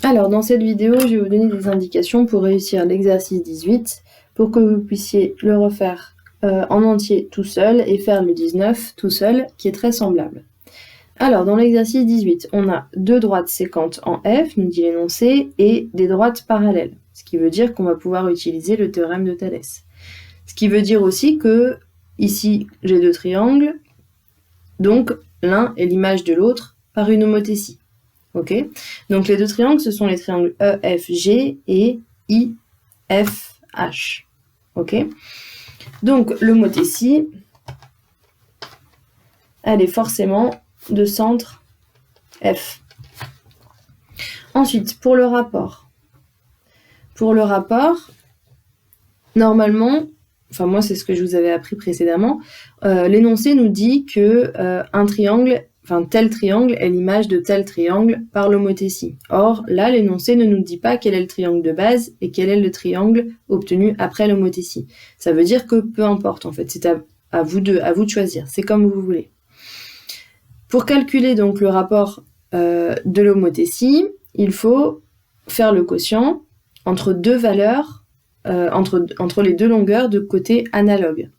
Alors, dans cette vidéo, je vais vous donner des indications pour réussir l'exercice 18, pour que vous puissiez le refaire en entier tout seul et faire le 19 tout seul, qui est très semblable. Alors, dans l'exercice 18, on a deux droites sécantes en F, nous dit l'énoncé, et des droites parallèles, ce qui veut dire qu'on va pouvoir utiliser le théorème de Thalès. Ce qui veut dire aussi que, ici, j'ai deux triangles, donc l'un est l'image de l'autre par une homothétie. Ok, donc les deux triangles, ce sont les triangles EFG et IFH. Ok, donc l'homothétie, elle est forcément de centre F. Ensuite, pour le rapport. Pour le rapport, normalement, enfin moi c'est ce que je vous avais appris précédemment, l'énoncé nous dit que un triangle, tel triangle est l'image de tel triangle par l'homothétie. Or, là, l'énoncé ne nous dit pas quel est le triangle de base et quel est le triangle obtenu après l'homothétie. Ça veut dire que peu importe, en fait, c'est à vous de choisir, c'est comme vous voulez. Pour calculer donc le rapport de l'homothétie, il faut faire le quotient entre deux valeurs, entre les deux longueurs de côté analogues.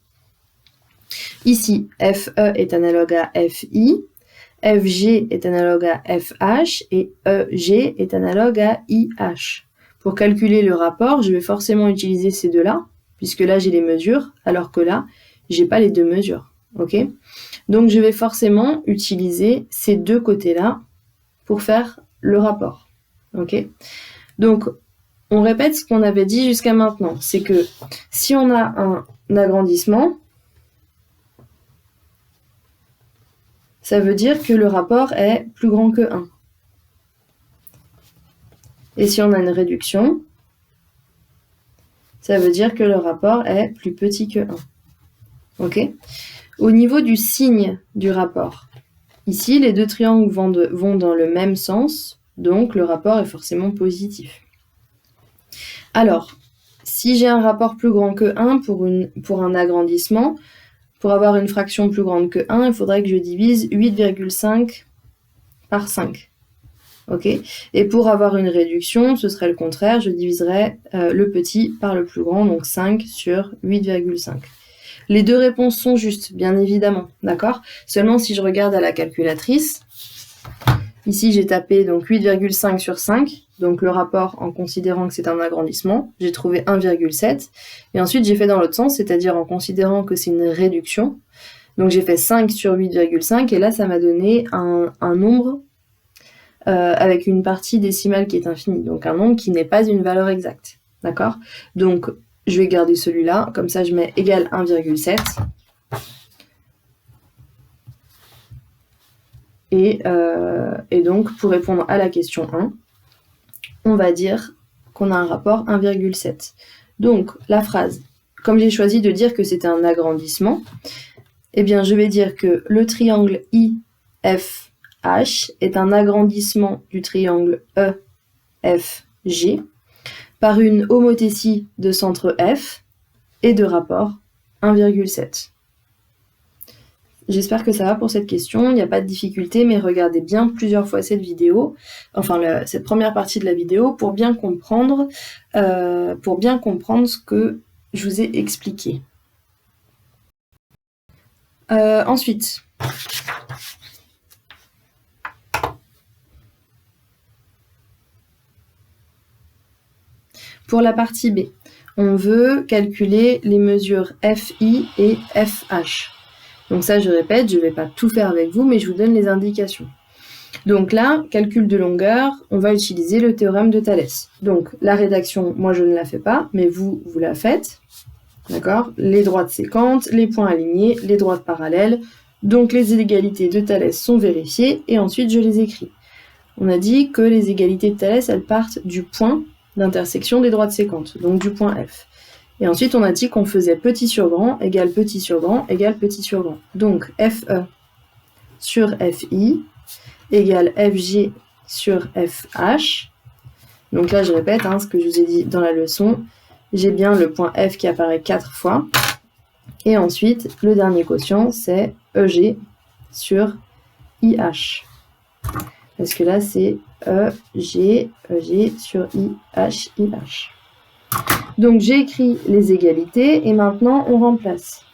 Ici, FE est analogue à FI, FG est analogue à FH et EG est analogue à IH. Pour calculer le rapport, je vais forcément utiliser ces deux-là, puisque là j'ai les mesures, alors que là, j'ai pas les deux mesures. Ok ? Donc je vais forcément utiliser ces deux côtés-là pour faire le rapport. Ok ? Donc, on répète ce qu'on avait dit jusqu'à maintenant. C'est que si on a un agrandissement, ça veut dire que le rapport est plus grand que 1. Et si on a une réduction, ça veut dire que le rapport est plus petit que 1. Ok ? Au niveau du signe du rapport, ici, les deux triangles vont dans le même sens, donc le rapport est forcément positif. Alors, si j'ai un rapport plus grand que 1 pour un agrandissement, pour avoir une fraction plus grande que 1, il faudrait que je divise 8,5 par 5. Ok ? Et pour avoir une réduction, ce serait le contraire, je diviserais le petit par le plus grand, donc 5 sur 8,5. Les deux réponses sont justes, bien évidemment, d'accord ? Seulement si je regarde à la calculatrice, ici j'ai tapé donc 8,5 sur 5, donc le rapport en considérant que c'est un agrandissement, j'ai trouvé 1,7, et ensuite j'ai fait dans l'autre sens, c'est-à-dire en considérant que c'est une réduction, donc j'ai fait 5 sur 8,5, et là ça m'a donné un nombre avec une partie décimale qui est infinie, donc un nombre qui n'est pas une valeur exacte, d'accord ? Donc je vais garder celui-là, comme ça je mets égal 1,7. Et donc, pour répondre à la question 1, on va dire qu'on a un rapport 1,7. Donc, la phrase, comme j'ai choisi de dire que c'était un agrandissement, eh bien, je vais dire que le triangle IFH est un agrandissement du triangle EFG par une homothétie de centre F et de rapport 1,7. J'espère que ça va pour cette question, il n'y a pas de difficulté, mais regardez bien plusieurs fois cette vidéo, cette première partie de la vidéo, pour bien comprendre ce que je vous ai expliqué. Ensuite, pour la partie B, on veut calculer les mesures FI et FH. Donc ça, je répète, je ne vais pas tout faire avec vous, mais je vous donne les indications. Donc là, calcul de longueur, on va utiliser le théorème de Thalès. Donc la rédaction, moi je ne la fais pas, mais vous la faites. D'accord ? Les droites sécantes, les points alignés, les droites parallèles. Donc les égalités de Thalès sont vérifiées et ensuite je les écris. On a dit que les égalités de Thalès, elles partent du point d'intersection des droites sécantes, donc du point F. Et ensuite, on a dit qu'on faisait petit sur grand égale petit sur grand égale petit sur grand. Donc, FE sur FI égale FG sur FH. Donc là, je répète ce que je vous ai dit dans la leçon. J'ai bien le point F qui apparaît 4 fois. Et ensuite, le dernier quotient, c'est EG sur IH. parce que là c'est EG sur IH. Donc j'ai écrit les égalités et maintenant on remplace.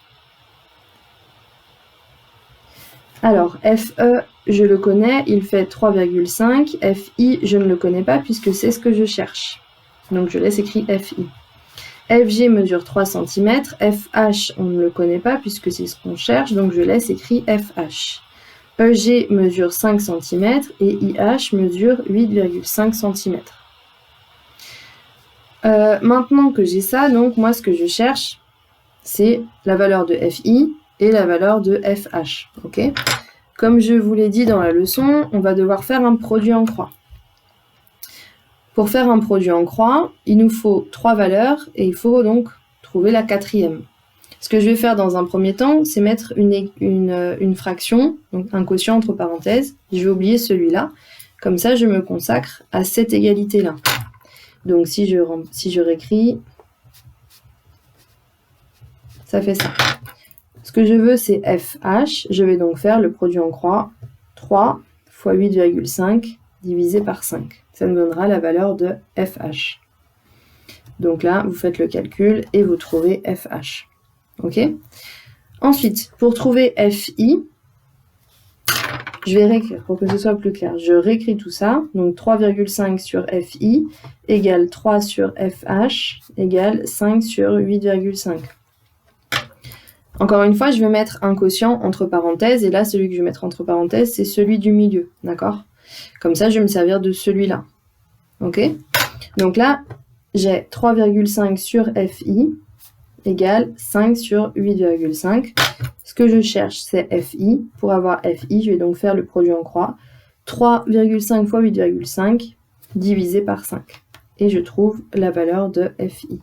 Alors FE, je le connais, il fait 3,5. FI, je ne le connais pas puisque c'est ce que je cherche. Donc je laisse écrit FI. FG mesure 3 cm. FH, on ne le connaît pas puisque c'est ce qu'on cherche, donc je laisse écrit FH. EG mesure 5 cm et IH mesure 8,5 cm. Maintenant que j'ai ça, donc moi ce que je cherche, c'est la valeur de FI et la valeur de FH. Okay ? Comme je vous l'ai dit dans la leçon, on va devoir faire un produit en croix. Pour faire un produit en croix, il nous faut 3 valeurs et il faut donc trouver la 4e. Ce que je vais faire dans un premier temps, c'est mettre une fraction, donc un quotient entre parenthèses. Je vais oublier celui-là. Comme ça, je me consacre à cette égalité-là. Donc si je réécris, ça fait ça. Ce que je veux, c'est FH. Je vais donc faire le produit en croix 3 fois 8,5 divisé par 5. Ça me donnera la valeur de FH. Donc là, vous faites le calcul et vous trouvez FH. Ok ? Ensuite, pour trouver FI, je vais réécrire pour que ce soit plus clair. Je réécris tout ça. Donc 3,5 sur FI égale 3 sur FH égale 5 sur 8,5. Encore une fois, je vais mettre un quotient entre parenthèses. Et là, celui que je vais mettre entre parenthèses, c'est celui du milieu. D'accord ? Comme ça, je vais me servir de celui-là. Ok ? Donc là, j'ai 3,5 sur FI égale 5 sur 8,5. Ce que je cherche, c'est FI. Pour avoir FI, je vais donc faire le produit en croix. 3,5 fois 8,5 divisé par 5. Et je trouve la valeur de FI.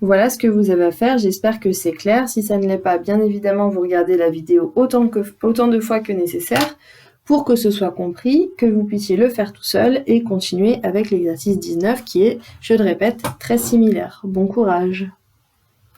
Voilà ce que vous avez à faire, j'espère que c'est clair. Si ça ne l'est pas, bien évidemment, vous regardez la vidéo autant de fois que nécessaire pour que ce soit compris, que vous puissiez le faire tout seul et continuer avec l'exercice 19 qui est, je le répète, très similaire. Bon courage!